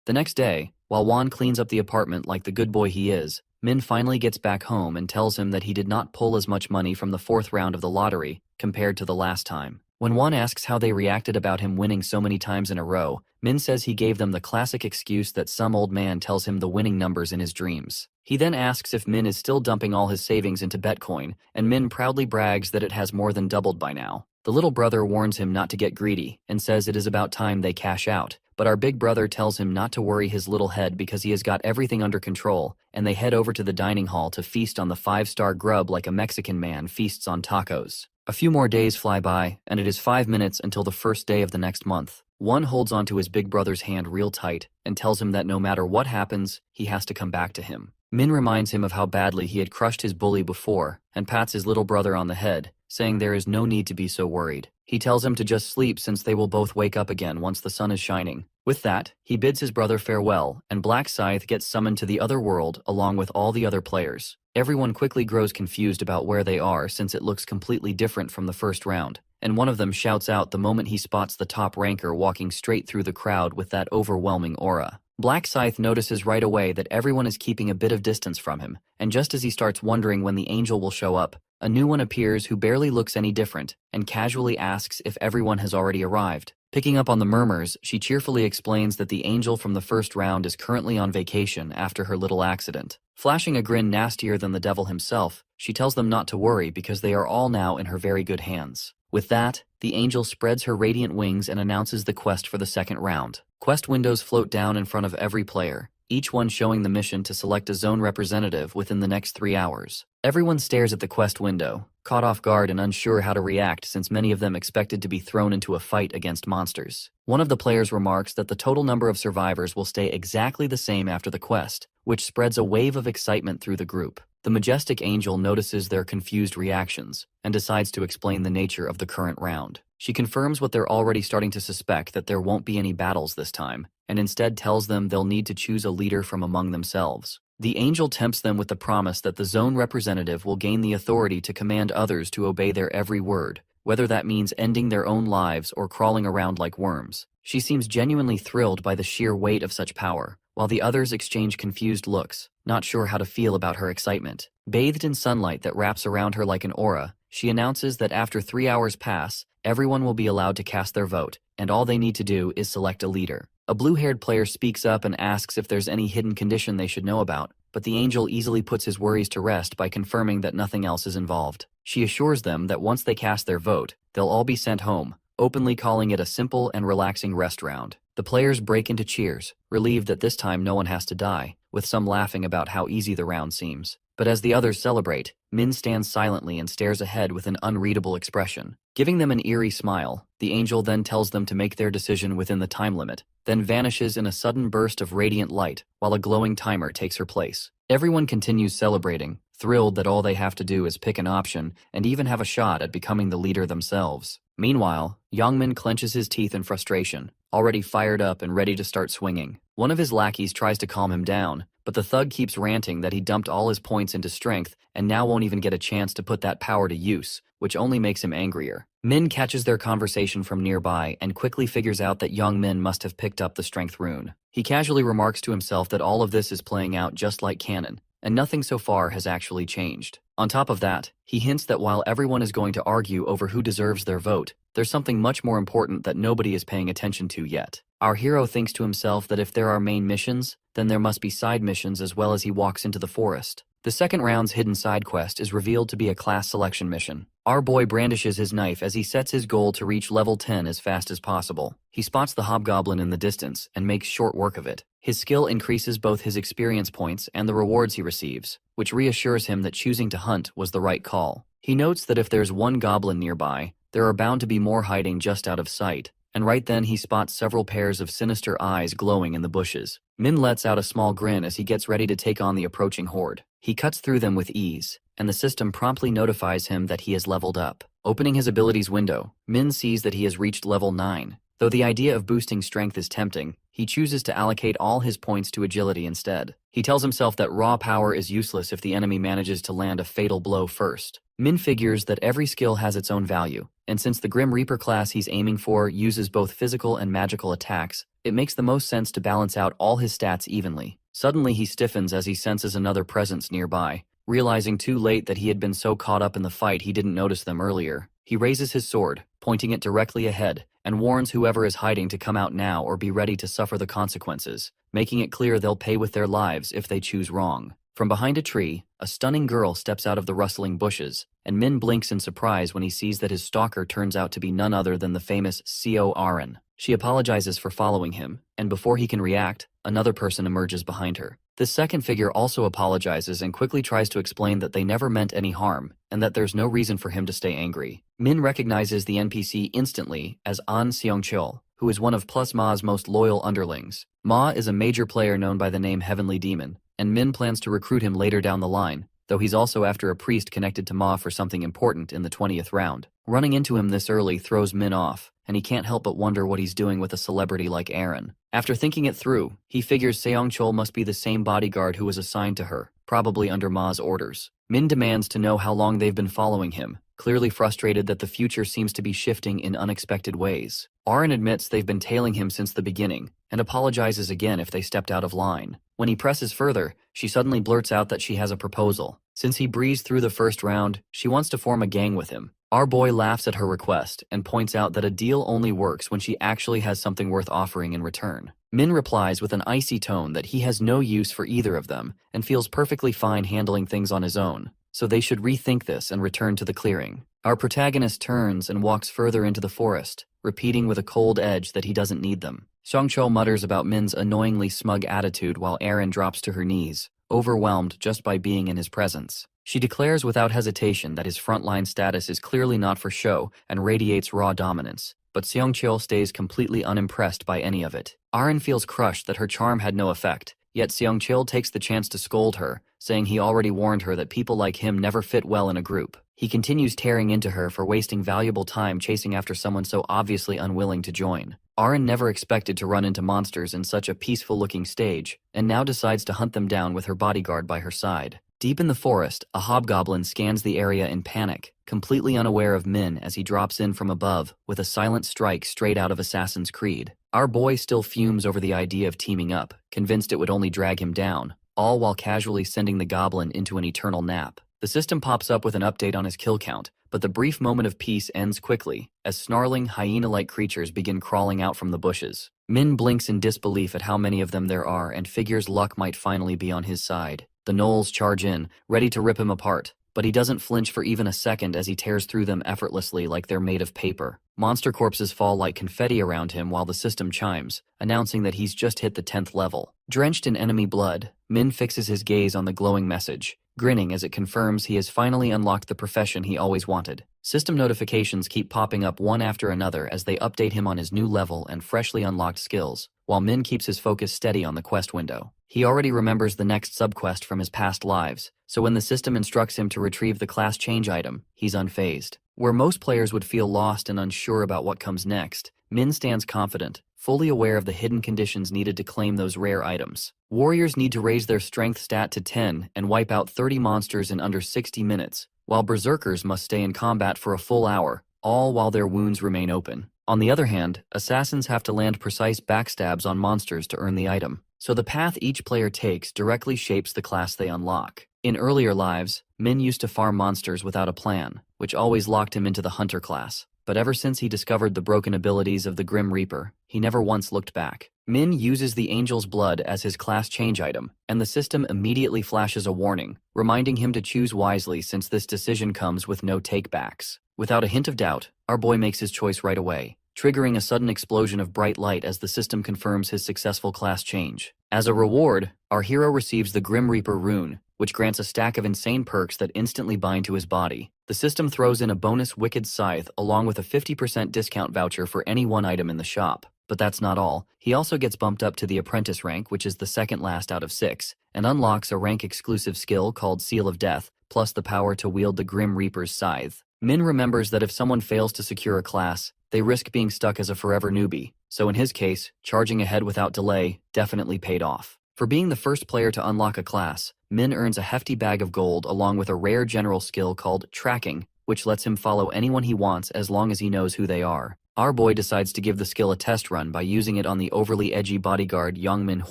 The next day, while Juan cleans up the apartment like the good boy he is, Min finally gets back home and tells him that he did not pull as much money from the fourth round of the lottery compared to the last time. When Juan asks how they reacted about him winning so many times in a row, Min says he gave them the classic excuse that some old man tells him the winning numbers in his dreams. He then asks if Min is still dumping all his savings into Bitcoin, and Min proudly brags that it has more than doubled by now. The little brother warns him not to get greedy and says it is about time they cash out, but our big brother tells him not to worry his little head because he has got everything under control, and they head over to the dining hall to feast on the 5-star grub like a Mexican man feasts on tacos. A few more days fly by, and it is 5 minutes until the first day of the next month. One holds onto his big brother's hand real tight and tells him that no matter what happens, he has to come back to him. Min reminds him of how badly he had crushed his bully before and pats his little brother on the head, saying there is no need to be so worried. He tells him to just sleep since they will both wake up again once the sun is shining. With that, he bids his brother farewell, and Black Scythe gets summoned to the other world along with all the other players. Everyone quickly grows confused about where they are since it looks completely different from the first round, and one of them shouts out the moment he spots the top ranker walking straight through the crowd with that overwhelming aura. Black Scythe notices right away that everyone is keeping a bit of distance from him, and just as he starts wondering when the angel will show up, a new one appears who barely looks any different and casually asks if everyone has already arrived. Picking up on the murmurs, she cheerfully explains that the angel from the first round is currently on vacation after her little accident. Flashing a grin nastier than the devil himself, she tells them not to worry because they are all now in her very good hands. With that, the angel spreads her radiant wings and announces the quest for the second round. Quest windows float down in front of every player, each one showing the mission to select a zone representative within the next 3 hours. Everyone stares at the quest window, caught off guard and unsure how to react since many of them expected to be thrown into a fight against monsters. One of the players remarks that the total number of survivors will stay exactly the same after the quest, which spreads a wave of excitement through the group. The majestic angel notices their confused reactions and decides to explain the nature of the current round. She confirms what they're already starting to suspect, that there won't be any battles this time, and instead tells them they'll need to choose a leader from among themselves. The angel tempts them with the promise that the zone representative will gain the authority to command others to obey their every word, whether that means ending their own lives or crawling around like worms. She seems genuinely thrilled by the sheer weight of such power, while the others exchange confused looks, not sure how to feel about her excitement. Bathed in sunlight that wraps around her like an aura, she announces that after 3 hours pass, everyone will be allowed to cast their vote, and all they need to do is select a leader. A blue-haired player speaks up and asks if there's any hidden condition they should know about, but the angel easily puts his worries to rest by confirming that nothing else is involved. She assures them that once they cast their vote, they'll all be sent home, openly calling it a simple and relaxing rest round. The players break into cheers, relieved that this time no one has to die, with some laughing about how easy the round seems. But as the others celebrate, Min stands silently and stares ahead with an unreadable expression. Giving them an eerie smile, the angel then tells them to make their decision within the time limit, then vanishes in a sudden burst of radiant light while a glowing timer takes her place. Everyone continues celebrating, thrilled that all they have to do is pick an option and even have a shot at becoming the leader themselves. Meanwhile, Min clenches his teeth in frustration, already fired up and ready to start swinging. One of his lackeys tries to calm him down, but the thug keeps ranting that he dumped all his points into strength and now won't even get a chance to put that power to use, which only makes him angrier. Min catches their conversation from nearby and quickly figures out that Min must have picked up the strength rune. He casually remarks to himself that all of this is playing out just like canon, and nothing so far has actually changed. On top of that, he hints that while everyone is going to argue over who deserves their vote, there's something much more important that nobody is paying attention to yet. Our hero thinks to himself that if there are main missions, then there must be side missions as well as he walks into the forest. The second round's hidden side quest is revealed to be a class selection mission. Our boy brandishes his knife as he sets his goal to reach level 10 as fast as possible. He spots the hobgoblin in the distance and makes short work of it. His skill increases both his experience points and the rewards he receives, which reassures him that choosing to hunt was the right call. He notes that if there's one goblin nearby, there are bound to be more hiding just out of sight, and right then he spots several pairs of sinister eyes glowing in the bushes. Min lets out a small grin as he gets ready to take on the approaching horde. He cuts through them with ease, and the system promptly notifies him that he has leveled up. Opening his abilities window, Min sees that he has reached level 9. Though the idea of boosting strength is tempting, he chooses to allocate all his points to agility instead. He tells himself that raw power is useless if the enemy manages to land a fatal blow first. Min figures that every skill has its own value, and since the Grim Reaper class he's aiming for uses both physical and magical attacks, It makes the most sense to balance out all his stats evenly. Suddenly he stiffens as he senses another presence nearby. Realizing too late that he had been so caught up in the fight he didn't notice them earlier, he raises his sword, pointing it directly ahead, and warns whoever is hiding to come out now or be ready to suffer the consequences, making it clear they'll pay with their lives if they choose wrong. From behind a tree, a stunning girl steps out of the rustling bushes, and Min blinks in surprise when he sees that his stalker turns out to be none other than the famous Seo Aren. She apologizes for following him, and before he can react, another person emerges behind her. This second figure also apologizes and quickly tries to explain that they never meant any harm, and that there's no reason for him to stay angry. Min recognizes the NPC instantly as An Seong-chul, who is one of Plus Ma's most loyal underlings. Ma is a major player known by the name Heavenly Demon, and Min plans to recruit him later down the line, though he's also after a priest connected to Ma for something important in the 20th round. Running into him this early throws Min off, and he can't help but wonder what he's doing with a celebrity like Aaron. After thinking it through, he figures Seong-chul must be the same bodyguard who was assigned to her, probably under Ma's orders. Min demands to know how long they've been following him, clearly frustrated that the future seems to be shifting in unexpected ways. Aaron admits they've been tailing him since the beginning, and apologizes again if they stepped out of line. When he presses further, she suddenly blurts out that she has a proposal. Since he breezed through the first round, she wants to form a gang with him. Our boy laughs at her request and points out that a deal only works when she actually has something worth offering in return. Min replies with an icy tone that he has no use for either of them and feels perfectly fine handling things on his own, so they should rethink this and return to the clearing. Our protagonist turns and walks further into the forest, repeating with a cold edge that he doesn't need them. Seong-chul mutters about Min's annoyingly smug attitude while Aaron drops to her knees, overwhelmed just by being in his presence. She declares without hesitation that his frontline status is clearly not for show and radiates raw dominance, but Seong-chul stays completely unimpressed by any of it. Aaron feels crushed that her charm had no effect, yet Seong-chul takes the chance to scold her, saying he already warned her that people like him never fit well in a group. He continues tearing into her for wasting valuable time chasing after someone so obviously unwilling to join. Aaron never expected to run into monsters in such a peaceful-looking stage, and now decides to hunt them down with her bodyguard by her side. Deep in the forest, a hobgoblin scans the area in panic, completely unaware of Min as he drops in from above with a silent strike straight out of Assassin's Creed. Our boy still fumes over the idea of teaming up, convinced it would only drag him down, all while casually sending the goblin into an eternal nap. The system pops up with an update on his kill count, but the brief moment of peace ends quickly, as snarling, hyena-like creatures begin crawling out from the bushes. Min blinks in disbelief at how many of them there are and figures luck might finally be on his side. The gnolls charge in, ready to rip him apart, but he doesn't flinch for even a second as he tears through them effortlessly like they're made of paper. Monster corpses fall like confetti around him while the system chimes, announcing that he's just hit the 10th level. Drenched in enemy blood, Min fixes his gaze on the glowing message, grinning as it confirms he has finally unlocked the profession he always wanted. System notifications keep popping up one after another as they update him on his new level and freshly unlocked skills, while Min keeps his focus steady on the quest window. He already remembers the next subquest from his past lives, so when the system instructs him to retrieve the class change item, he's unfazed. Where most players would feel lost and unsure about what comes next, Min stands confident, fully aware of the hidden conditions needed to claim those rare items. Warriors need to raise their strength stat to 10 and wipe out 30 monsters in under 60 minutes, while berserkers must stay in combat for a full hour, all while their wounds remain open. On the other hand, assassins have to land precise backstabs on monsters to earn the item, so the path each player takes directly shapes the class they unlock. In earlier lives, Min used to farm monsters without a plan, which always locked him into the hunter class. But ever since he discovered the broken abilities of the Grim Reaper, he never once looked back. Min uses the Angel's Blood as his class change item, and the system immediately flashes a warning, reminding him to choose wisely since this decision comes with no takebacks. Without a hint of doubt, our boy makes his choice right away, triggering a sudden explosion of bright light as the system confirms his successful class change. As a reward, our hero receives the Grim Reaper rune, which grants a stack of insane perks that instantly bind to his body. The system throws in a bonus Wicked Scythe along with a 50% discount voucher for any one item in the shop. But that's not all. He also gets bumped up to the Apprentice rank, which is the second last out of 6, and unlocks a rank-exclusive skill called Seal of Death, plus the power to wield the Grim Reaper's scythe. Min remembers that if someone fails to secure a class, they risk being stuck as a forever newbie, so in his case, charging ahead without delay definitely paid off. For being the first player to unlock a class, Min earns a hefty bag of gold along with a rare general skill called Tracking, which lets him follow anyone he wants as long as he knows who they are. Our boy decides to give the skill a test run by using it on the overly edgy bodyguard Ryu Min,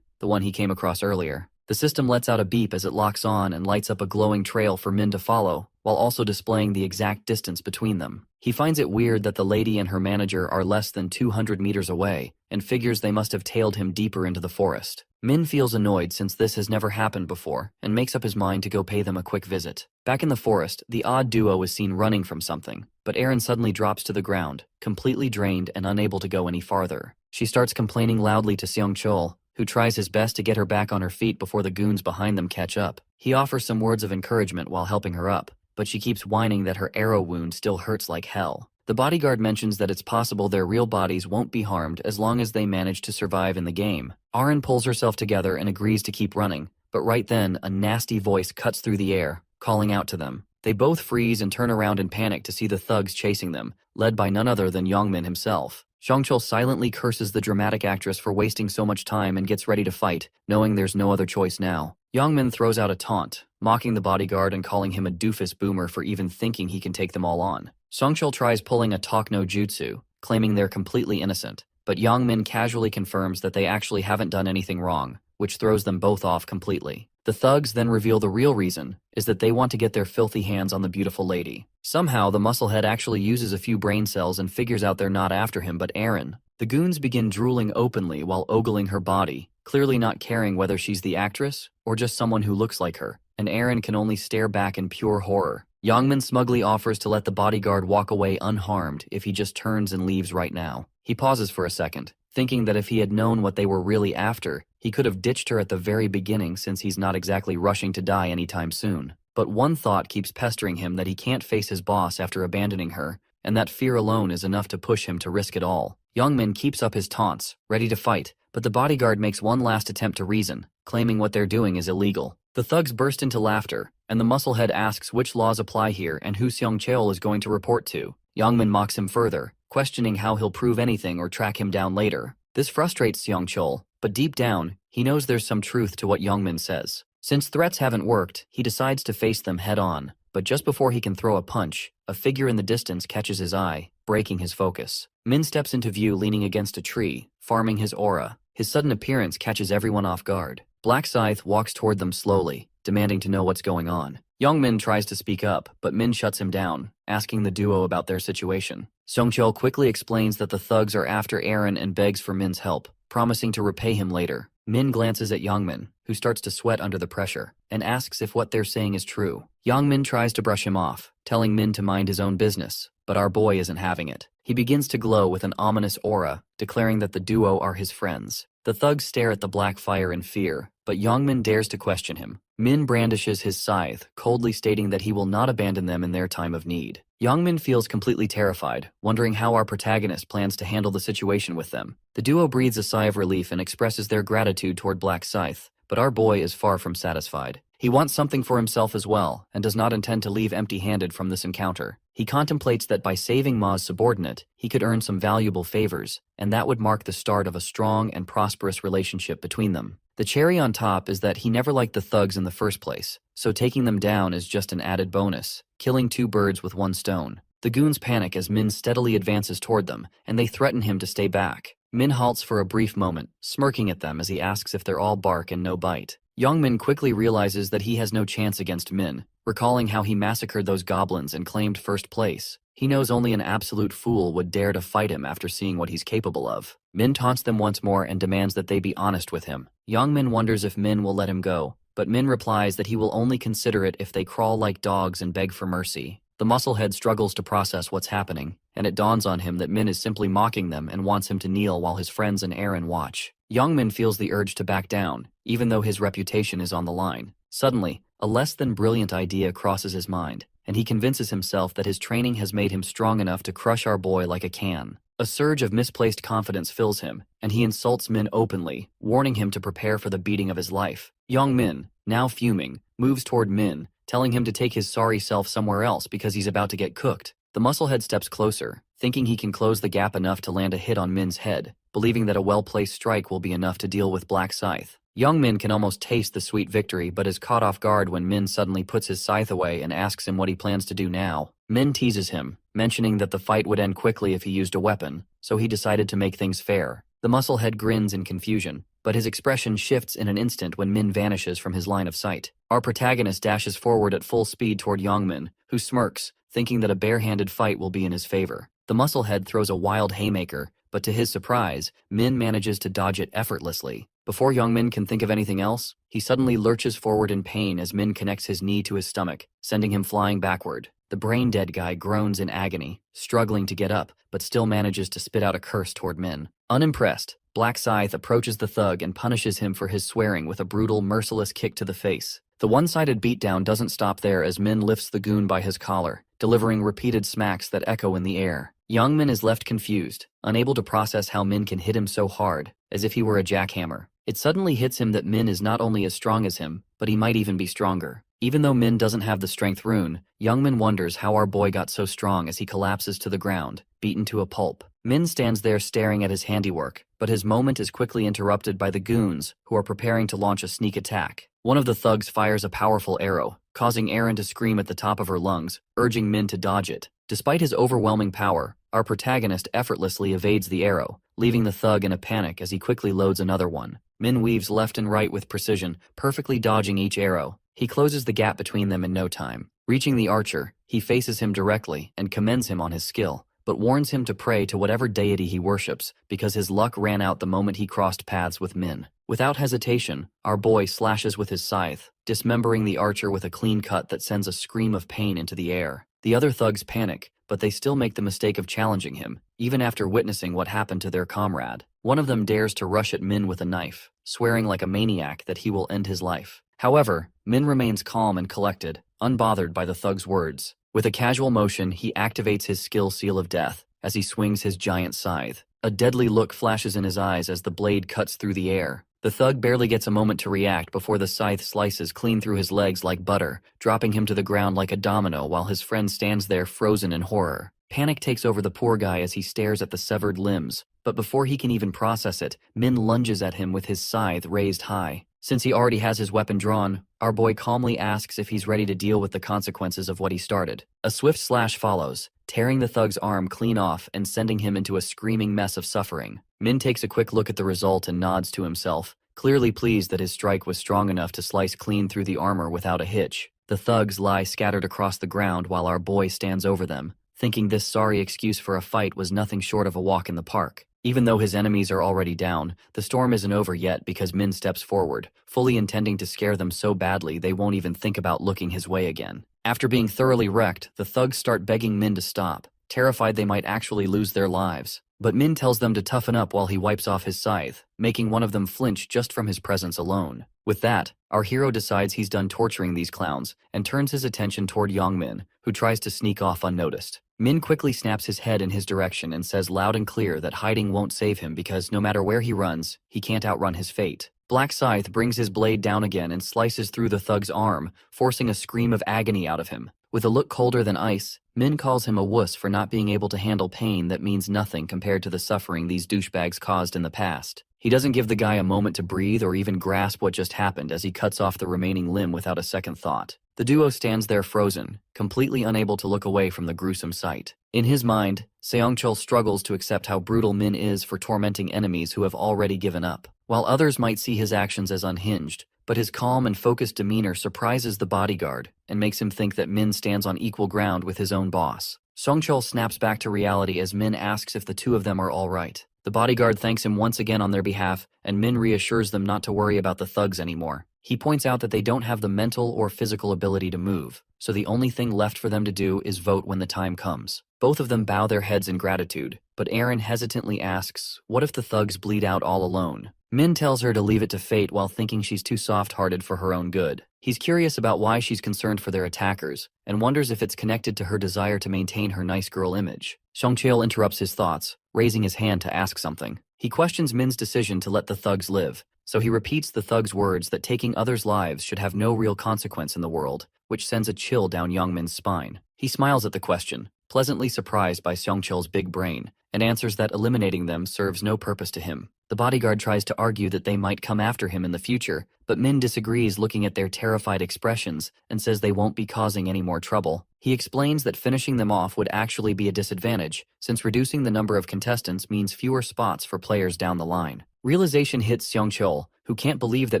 the one he came across earlier. The system lets out a beep as it locks on and lights up a glowing trail for Min to follow, while also displaying the exact distance between them. He finds it weird that the lady and her manager are less than 200 meters away, and figures they must have tailed him deeper into the forest. Min feels annoyed since this has never happened before, and makes up his mind to go pay them a quick visit. Back in the forest, the odd duo is seen running from something, but Aaron suddenly drops to the ground, completely drained and unable to go any farther. She starts complaining loudly to Seong-chul, who tries his best to get her back on her feet before the goons behind them catch up. He offers some words of encouragement while helping her up, but she keeps whining that her arrow wound still hurts like hell. The bodyguard mentions that it's possible their real bodies won't be harmed as long as they manage to survive in the game. Aaron pulls herself together and agrees to keep running, but right then, a nasty voice cuts through the air, calling out to them. They both freeze and turn around in panic to see the thugs chasing them, led by none other than Ryu Min himself. Seong-chul silently curses the dramatic actress for wasting so much time and gets ready to fight, knowing there's no other choice now. Ryu Min throws out a taunt, mocking the bodyguard and calling him a doofus boomer for even thinking he can take them all on. Seong-chul tries pulling a talk no jutsu, claiming they're completely innocent, but Ryu Min casually confirms that they actually haven't done anything wrong, which throws them both off completely. The thugs then reveal the real reason is that they want to get their filthy hands on the beautiful lady. Somehow, the musclehead actually uses a few brain cells and figures out they're not after him but Aaron. The goons begin drooling openly while ogling her body, clearly not caring whether she's the actress or just someone who looks like her, and Aaron can only stare back in pure horror. Ryu Min smugly offers to let the bodyguard walk away unharmed if he just turns and leaves right now. He pauses for a second, thinking that if he had known what they were really after, he could have ditched her at the very beginning since he's not exactly rushing to die anytime soon. But one thought keeps pestering him that he can't face his boss after abandoning her, and that fear alone is enough to push him to risk it all. Ryu Min keeps up his taunts, ready to fight, but the bodyguard makes one last attempt to reason, claiming what they're doing is illegal. The thugs burst into laughter, and the musclehead asks which laws apply here and who Seong-chul is going to report to. Ryu Min mocks him further, questioning how he'll prove anything or track him down later. This frustrates Seong-chul, but deep down, he knows there's some truth to what Ryu Min says. Since threats haven't worked, he decides to face them head-on, but just before he can throw a punch, a figure in the distance catches his eye, breaking his focus. Min steps into view leaning against a tree, farming his aura. His sudden appearance catches everyone off guard. Black Scythe walks toward them slowly, demanding to know what's going on. Ryu Min tries to speak up, but Min shuts him down, asking the duo about their situation. Seong-chul quickly explains that the thugs are after Aaron and begs for Min's help, promising to repay him later. Min glances at Ryu Min, who starts to sweat under the pressure, and asks if what they're saying is true. Ryu Min tries to brush him off, telling Min to mind his own business, but our boy isn't having it. He begins to glow with an ominous aura, declaring that the duo are his friends. The thugs stare at the black fire in fear, but Ryu Min dares to question him. Min brandishes his scythe, coldly stating that he will not abandon them in their time of need. Ryu Min feels completely terrified, wondering how our protagonist plans to handle the situation with them. The duo breathes a sigh of relief and expresses their gratitude toward Black Scythe, but our boy is far from satisfied. He wants something for himself as well, and does not intend to leave empty-handed from this encounter. He contemplates that by saving Ma's subordinate, he could earn some valuable favors, and that would mark the start of a strong and prosperous relationship between them. The cherry on top is that he never liked the thugs in the first place, so taking them down is just an added bonus, killing two birds with one stone. The goons panic as Min steadily advances toward them, and they threaten him to stay back. Min halts for a brief moment, smirking at them as he asks if they're all bark and no bite. Ryu Min quickly realizes that he has no chance against Min, recalling how he massacred those goblins and claimed first place. He knows only an absolute fool would dare to fight him after seeing what he's capable of. Min taunts them once more and demands that they be honest with him. Ryu Min wonders if Min will let him go, but Min replies that he will only consider it if they crawl like dogs and beg for mercy. The musclehead struggles to process what's happening, and it dawns on him that Min is simply mocking them and wants him to kneel while his friends and Aaron watch. Ryu Min feels the urge to back down, even though his reputation is on the line. Suddenly, a less than brilliant idea crosses his mind, and he convinces himself that his training has made him strong enough to crush our boy like a can. A surge of misplaced confidence fills him, and he insults Min openly, warning him to prepare for the beating of his life. Ryu Min, now fuming, moves toward Min, telling him to take his sorry self somewhere else because he's about to get cooked. The musclehead steps closer, thinking he can close the gap enough to land a hit on Min's head, believing that a well-placed strike will be enough to deal with Black Scythe. Young Min can almost taste the sweet victory but is caught off guard when Min suddenly puts his scythe away and asks him what he plans to do now. Min teases him, mentioning that the fight would end quickly if he used a weapon, so he decided to make things fair. The musclehead grins in confusion, but his expression shifts in an instant when Min vanishes from his line of sight. Our protagonist dashes forward at full speed toward Young Min, who smirks, thinking that a bare-handed fight will be in his favor. The musclehead throws a wild haymaker, but to his surprise, Min manages to dodge it effortlessly. Before Young Min can think of anything else, he suddenly lurches forward in pain as Min connects his knee to his stomach, sending him flying backward. The brain-dead guy groans in agony, struggling to get up, but still manages to spit out a curse toward Min. Unimpressed, Black Scythe approaches the thug and punishes him for his swearing with a brutal, merciless kick to the face. The one-sided beatdown doesn't stop there as Min lifts the goon by his collar, delivering repeated smacks that echo in the air. Young Min is left confused, unable to process how Min can hit him so hard, as if he were a jackhammer. It suddenly hits him that Min is not only as strong as him, but he might even be stronger. Even though Min doesn't have the strength rune, Young Min wonders how our boy got so strong as he collapses to the ground, beaten to a pulp. Min stands there staring at his handiwork, but his moment is quickly interrupted by the goons, who are preparing to launch a sneak attack. One of the thugs fires a powerful arrow, causing Eren to scream at the top of her lungs, urging Min to dodge it. Despite his overwhelming power, our protagonist effortlessly evades the arrow, leaving the thug in a panic as he quickly loads another one. Min weaves left and right with precision, perfectly dodging each arrow. He closes the gap between them in no time. Reaching the archer, he faces him directly and commends him on his skill, but warns him to pray to whatever deity he worships because his luck ran out the moment he crossed paths with Min. Without hesitation, our boy slashes with his scythe, dismembering the archer with a clean cut that sends a scream of pain into the air. The other thugs panic, but they still make the mistake of challenging him, even after witnessing what happened to their comrade. One of them dares to rush at Min with a knife, swearing like a maniac that he will end his life. However, Min remains calm and collected, unbothered by the thug's words. With a casual motion, he activates his skill Seal of Death as he swings his giant scythe. A deadly look flashes in his eyes as the blade cuts through the air. The thug barely gets a moment to react before the scythe slices clean through his legs like butter, dropping him to the ground like a domino while his friend stands there frozen in horror. Panic takes over the poor guy as he stares at the severed limbs, but before he can even process it, Min lunges at him with his scythe raised high. Since he already has his weapon drawn, our boy calmly asks if he's ready to deal with the consequences of what he started. A swift slash follows, tearing the thug's arm clean off and sending him into a screaming mess of suffering. Min takes a quick look at the result and nods to himself, clearly pleased that his strike was strong enough to slice clean through the armor without a hitch. The thugs lie scattered across the ground while our boy stands over them, thinking this sorry excuse for a fight was nothing short of a walk in the park. Even though his enemies are already down, the storm isn't over yet because Min steps forward, fully intending to scare them so badly they won't even think about looking his way again. After being thoroughly wrecked, the thugs start begging Min to stop, terrified they might actually lose their lives. But Min tells them to toughen up while he wipes off his scythe, making one of them flinch just from his presence alone. With that, our hero decides he's done torturing these clowns and turns his attention toward Young Min, who tries to sneak off unnoticed. Min quickly snaps his head in his direction and says loud and clear that hiding won't save him because no matter where he runs, he can't outrun his fate. Black Scythe brings his blade down again and slices through the thug's arm, forcing a scream of agony out of him. With a look colder than ice, Min calls him a wuss for not being able to handle pain that means nothing compared to the suffering these douchebags caused in the past. He doesn't give the guy a moment to breathe or even grasp what just happened as he cuts off the remaining limb without a second thought. The duo stands there frozen, completely unable to look away from the gruesome sight. In his mind, Seongchul struggles to accept how brutal Min is for tormenting enemies who have already given up. While others might see his actions as unhinged, but his calm and focused demeanor surprises the bodyguard and makes him think that Min stands on equal ground with his own boss. Seongchul snaps back to reality as Min asks if the two of them are all right. The bodyguard thanks him once again on their behalf, and Min reassures them not to worry about the thugs anymore. He points out that they don't have the mental or physical ability to move, so the only thing left for them to do is vote when the time comes. Both of them bow their heads in gratitude, but Eren hesitantly asks, what if the thugs bleed out all alone? Min tells her to leave it to fate while thinking she's too soft-hearted for her own good. He's curious about why she's concerned for their attackers, and wonders if it's connected to her desire to maintain her nice girl image. Seongchul interrupts his thoughts, raising his hand to ask something. He questions Min's decision to let the thugs live, so he repeats the thug's words that taking others' lives should have no real consequence in the world, which sends a chill down Young Min's spine. He smiles at the question, pleasantly surprised by Seongchul's big brain, and answers that eliminating them serves no purpose to him. The bodyguard tries to argue that they might come after him in the future, but Min disagrees, looking at their terrified expressions, and says they won't be causing any more trouble. He explains that finishing them off would actually be a disadvantage, since reducing the number of contestants means fewer spots for players down the line. Realization hits Seong-chul, who can't believe that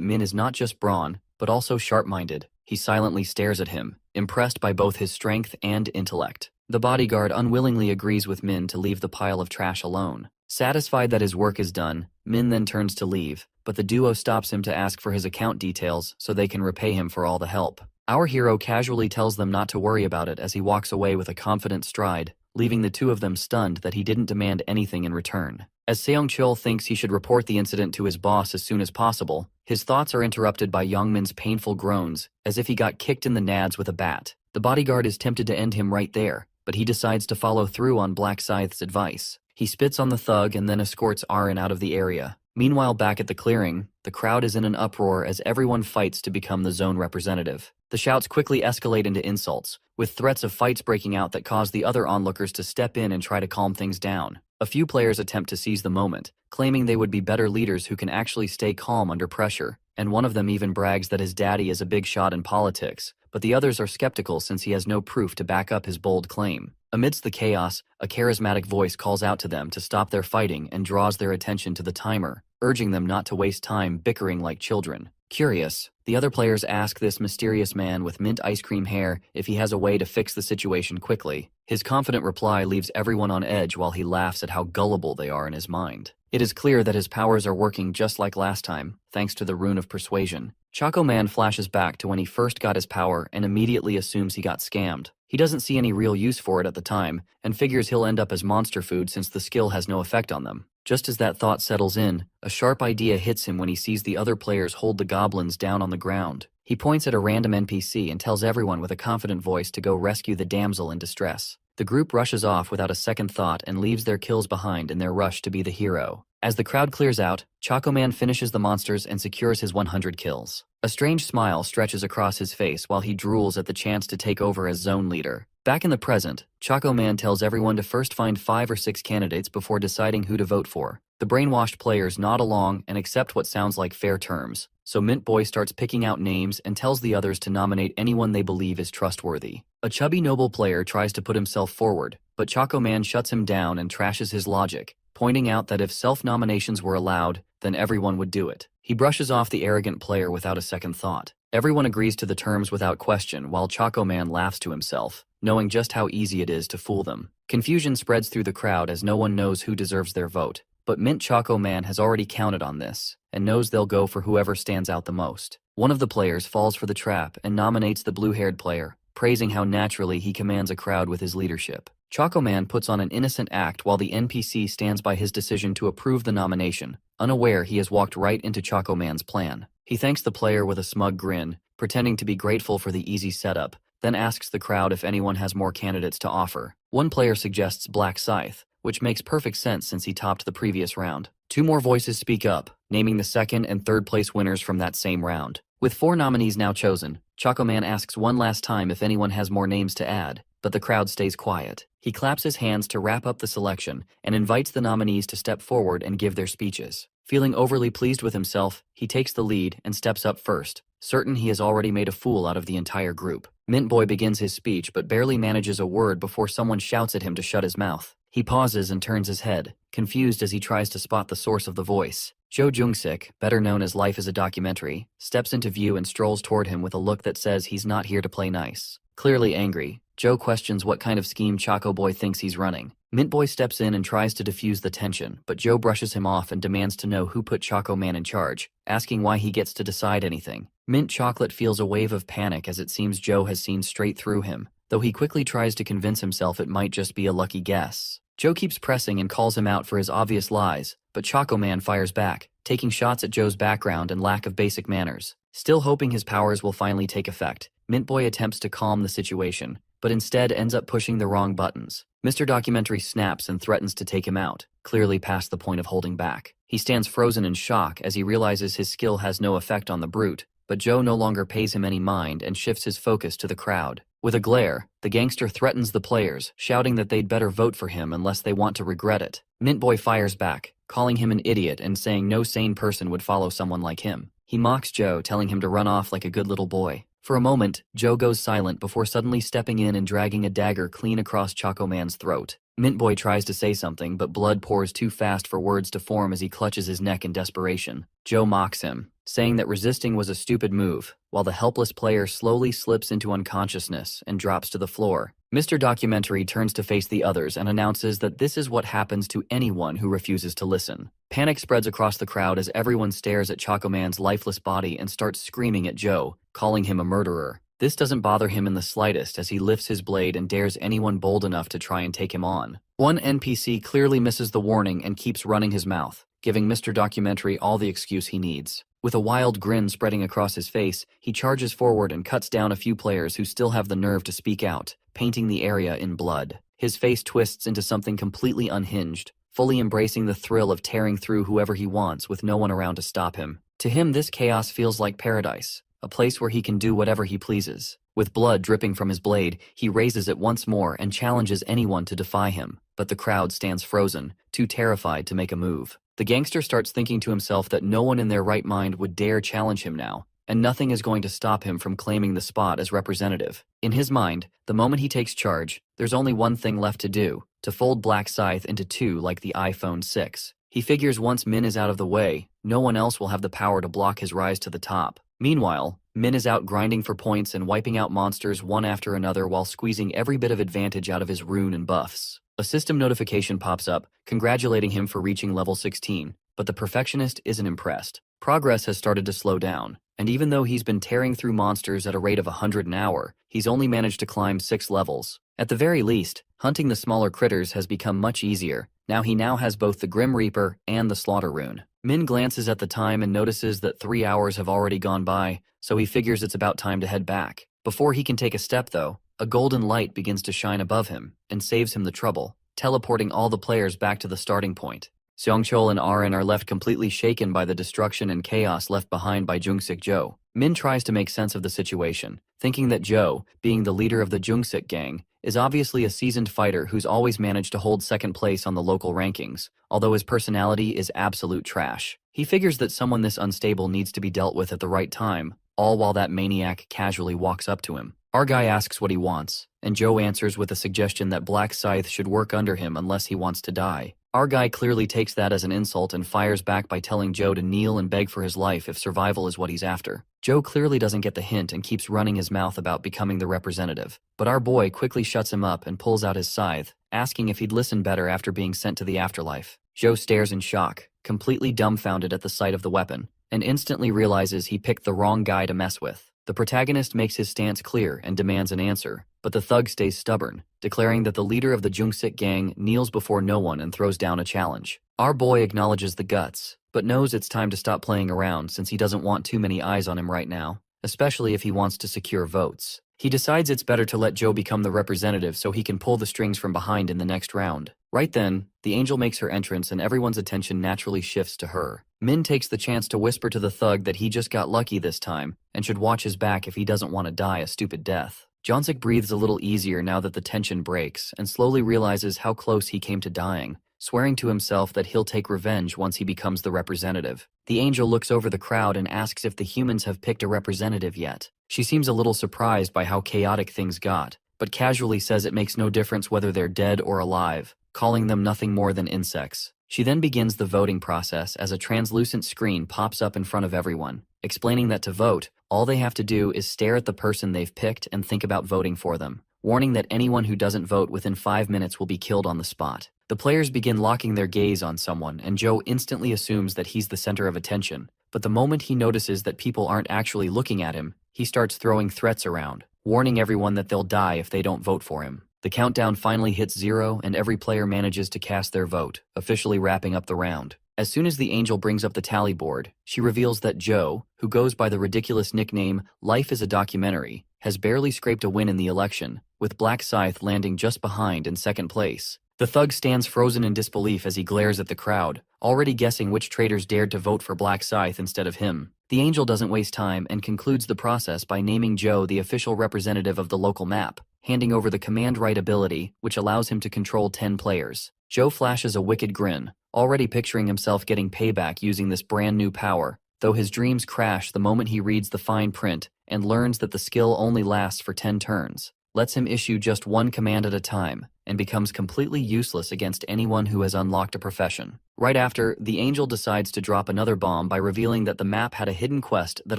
Min is not just brawn, but also sharp-minded. He silently stares at him, impressed by both his strength and intellect. The bodyguard unwillingly agrees with Min to leave the pile of trash alone. Satisfied that his work is done, Min then turns to leave, but the duo stops him to ask for his account details so they can repay him for all the help. Our hero casually tells them not to worry about it as he walks away with a confident stride, leaving the two of them stunned that he didn't demand anything in return. As Seong-chul thinks he should report the incident to his boss as soon as possible, his thoughts are interrupted by Youngmin's painful groans, as if he got kicked in the nads with a bat. The bodyguard is tempted to end him right there, but he decides to follow through on Black Scythe's advice. He spits on the thug and then escorts Arin out of the area. Meanwhile, back at the clearing, the crowd is in an uproar as everyone fights to become the zone representative. The shouts quickly escalate into insults, with threats of fights breaking out that cause the other onlookers to step in and try to calm things down. A few players attempt to seize the moment, claiming they would be better leaders who can actually stay calm under pressure, and one of them even brags that his daddy is a big shot in politics, but the others are skeptical since he has no proof to back up his bold claim. Amidst the chaos, a charismatic voice calls out to them to stop their fighting and draws their attention to the timer, urging them not to waste time bickering like children. Curious, the other players ask this mysterious man with mint ice cream hair if he has a way to fix the situation quickly. His confident reply leaves everyone on edge while he laughs at how gullible they are in his mind. It is clear that his powers are working just like last time, thanks to the rune of persuasion. Choco Man flashes back to when he first got his power and immediately assumes he got scammed. He doesn't see any real use for it at the time, and figures he'll end up as monster food since the skill has no effect on them. Just as that thought settles in, a sharp idea hits him when he sees the other players hold the goblins down on the ground. He points at a random NPC and tells everyone with a confident voice to go rescue the damsel in distress. The group rushes off without a second thought and leaves their kills behind in their rush to be the hero. As the crowd clears out, Choco Man finishes the monsters and secures his 100 kills. A strange smile stretches across his face while he drools at the chance to take over as zone leader. Back in the present, Choco Man tells everyone to first find 5 or 6 candidates before deciding who to vote for. The brainwashed players nod along and accept what sounds like fair terms, so Mint Boy starts picking out names and tells the others to nominate anyone they believe is trustworthy. A chubby noble player tries to put himself forward, but Choco Man shuts him down and trashes his logic, pointing out that if self-nominations were allowed, then everyone would do it. He brushes off the arrogant player without a second thought. Everyone agrees to the terms without question while Choco Man laughs to himself, knowing just how easy it is to fool them. Confusion spreads through the crowd as no one knows who deserves their vote, but Mint Choco Man has already counted on this, and knows they'll go for whoever stands out the most. One of the players falls for the trap and nominates the blue-haired player, praising how naturally he commands a crowd with his leadership. Choco Man puts on an innocent act while the NPC stands by his decision to approve the nomination, unaware he has walked right into Choco Man's plan. He thanks the player with a smug grin, pretending to be grateful for the easy setup, then asks the crowd if anyone has more candidates to offer. One player suggests Black Scythe, which makes perfect sense since he topped the previous round. 2 more voices speak up, naming the second and third place winners from that same round. With 4 nominees now chosen, Choco Man asks one last time if anyone has more names to add, but the crowd stays quiet. He claps his hands to wrap up the selection and invites the nominees to step forward and give their speeches. Feeling overly pleased with himself, he takes the lead and steps up first, certain he has already made a fool out of the entire group. Mint Boy begins his speech but barely manages a word before someone shouts at him to shut his mouth. He pauses and turns his head, confused as he tries to spot the source of the voice. Jo Jung-sik, better known as Life is a Documentary, steps into view and strolls toward him with a look that says he's not here to play nice. Clearly angry, Joe questions what kind of scheme Choco Boy thinks he's running. Mint Boy steps in and tries to diffuse the tension, but Joe brushes him off and demands to know who put Choco Man in charge, asking why he gets to decide anything. Mint Chocolate feels a wave of panic as it seems Joe has seen straight through him, though he quickly tries to convince himself it might just be a lucky guess. Joe keeps pressing and calls him out for his obvious lies, but Choco Man fires back, taking shots at Joe's background and lack of basic manners. Still hoping his powers will finally take effect, Mint Boy attempts to calm the situation, but instead ends up pushing the wrong buttons. Mr. Documentary snaps and threatens to take him out, clearly past the point of holding back. He stands frozen in shock as he realizes his skill has no effect on the brute, but Joe no longer pays him any mind and shifts his focus to the crowd. With a glare, the gangster threatens the players, shouting that they'd better vote for him unless they want to regret it. Mint Boy fires back, calling him an idiot and saying no sane person would follow someone like him. He mocks Joe, telling him to run off like a good little boy. For a moment, Joe goes silent before suddenly stepping in and dragging a dagger clean across Choco Man's throat. Mint Boy tries to say something, but blood pours too fast for words to form as he clutches his neck in desperation. Joe mocks him, saying that resisting was a stupid move, while the helpless player slowly slips into unconsciousness and drops to the floor. Mr. Documentary turns to face the others and announces that this is what happens to anyone who refuses to listen. Panic spreads across the crowd as everyone stares at Choco Man's lifeless body and starts screaming at Joe, calling him a murderer. This doesn't bother him in the slightest as he lifts his blade and dares anyone bold enough to try and take him on. One NPC clearly misses the warning and keeps running his mouth, giving Mr. Documentary all the excuse he needs. With a wild grin spreading across his face, he charges forward and cuts down a few players who still have the nerve to speak out, painting the area in blood. His face twists into something completely unhinged, fully embracing the thrill of tearing through whoever he wants with no one around to stop him. To him, this chaos feels like paradise, a place where he can do whatever he pleases. With blood dripping from his blade, he raises it once more and challenges anyone to defy him, but the crowd stands frozen, too terrified to make a move. The gangster starts thinking to himself that no one in their right mind would dare challenge him now, and nothing is going to stop him from claiming the spot as representative. In his mind, the moment he takes charge, there's only one thing left to do, to fold Black Scythe into two like the iPhone 6. He figures once Min is out of the way, no one else will have the power to block his rise to the top. Meanwhile, Min is out grinding for points and wiping out monsters one after another while squeezing every bit of advantage out of his rune and buffs. A system notification pops up, congratulating him for reaching level 16, but the perfectionist isn't impressed. Progress has started to slow down, and even though he's been tearing through monsters at a rate of 100 an hour, he's only managed to climb 6 levels. At the very least, hunting the smaller critters has become much easier. He now has both the Grim Reaper and the Slaughter rune. Min glances at the time and notices that 3 hours have already gone by, so he figures it's about time to head back. Before he can take a step though, a golden light begins to shine above him and saves him the trouble, teleporting all the players back to the starting point. Seongchol and Arin are left completely shaken by the destruction and chaos left behind by Jungsik Joe. Min tries to make sense of the situation, thinking that Joe, being the leader of the Jungsik gang, is obviously a seasoned fighter who's always managed to hold second place on the local rankings, although his personality is absolute trash. He figures that someone this unstable needs to be dealt with at the right time, all while that maniac casually walks up to him. Our guy asks what he wants, and Joe answers with a suggestion that Black Scythe should work under him unless he wants to die. Our guy clearly takes that as an insult and fires back by telling Joe to kneel and beg for his life if survival is what he's after. Joe clearly doesn't get the hint and keeps running his mouth about becoming the representative, but our boy quickly shuts him up and pulls out his scythe, asking if he'd listen better after being sent to the afterlife. Joe stares in shock, completely dumbfounded at the sight of the weapon, and instantly realizes he picked the wrong guy to mess with. The protagonist makes his stance clear and demands an answer, but the thug stays stubborn, declaring that the leader of the Jungsik gang kneels before no one and throws down a challenge. Our boy acknowledges the guts, but knows it's time to stop playing around since he doesn't want too many eyes on him right now, especially if he wants to secure votes. He decides it's better to let Joe become the representative so he can pull the strings from behind in the next round. Right then, the angel makes her entrance and everyone's attention naturally shifts to her. Min takes the chance to whisper to the thug that he just got lucky this time and should watch his back if he doesn't want to die a stupid death. Jonsik breathes a little easier now that the tension breaks and slowly realizes how close he came to dying, swearing to himself that he'll take revenge once he becomes the representative. The angel looks over the crowd and asks if the humans have picked a representative yet. She seems a little surprised by how chaotic things got, but casually says it makes no difference whether they're dead or alive, calling them nothing more than insects. She then begins the voting process as a translucent screen pops up in front of everyone, explaining that to vote, all they have to do is stare at the person they've picked and think about voting for them, warning that anyone who doesn't vote within 5 minutes will be killed on the spot. The players begin locking their gaze on someone, and Joe instantly assumes that he's the center of attention, but the moment he notices that people aren't actually looking at him, he starts throwing threats around, warning everyone that they'll die if they don't vote for him. The countdown finally hits 0 and every player manages to cast their vote, officially wrapping up the round. As soon as the angel brings up the tally board, she reveals that Joe, who goes by the ridiculous nickname Life is a Documentary, has barely scraped a win in the election, with Black Scythe landing just behind in second place. The thug stands frozen in disbelief as he glares at the crowd, already guessing which traitors dared to vote for Black Scythe instead of him. The angel doesn't waste time and concludes the process by naming Joe the official representative of the local map, handing over the command right ability, which allows him to control 10 players. Joe flashes a wicked grin, already picturing himself getting payback using this brand new power, though his dreams crash the moment he reads the fine print and learns that the skill only lasts for 10 turns, lets him issue just one command at a time, and becomes completely useless against anyone who has unlocked a profession. Right after, the angel decides to drop another bomb by revealing that the map had a hidden quest that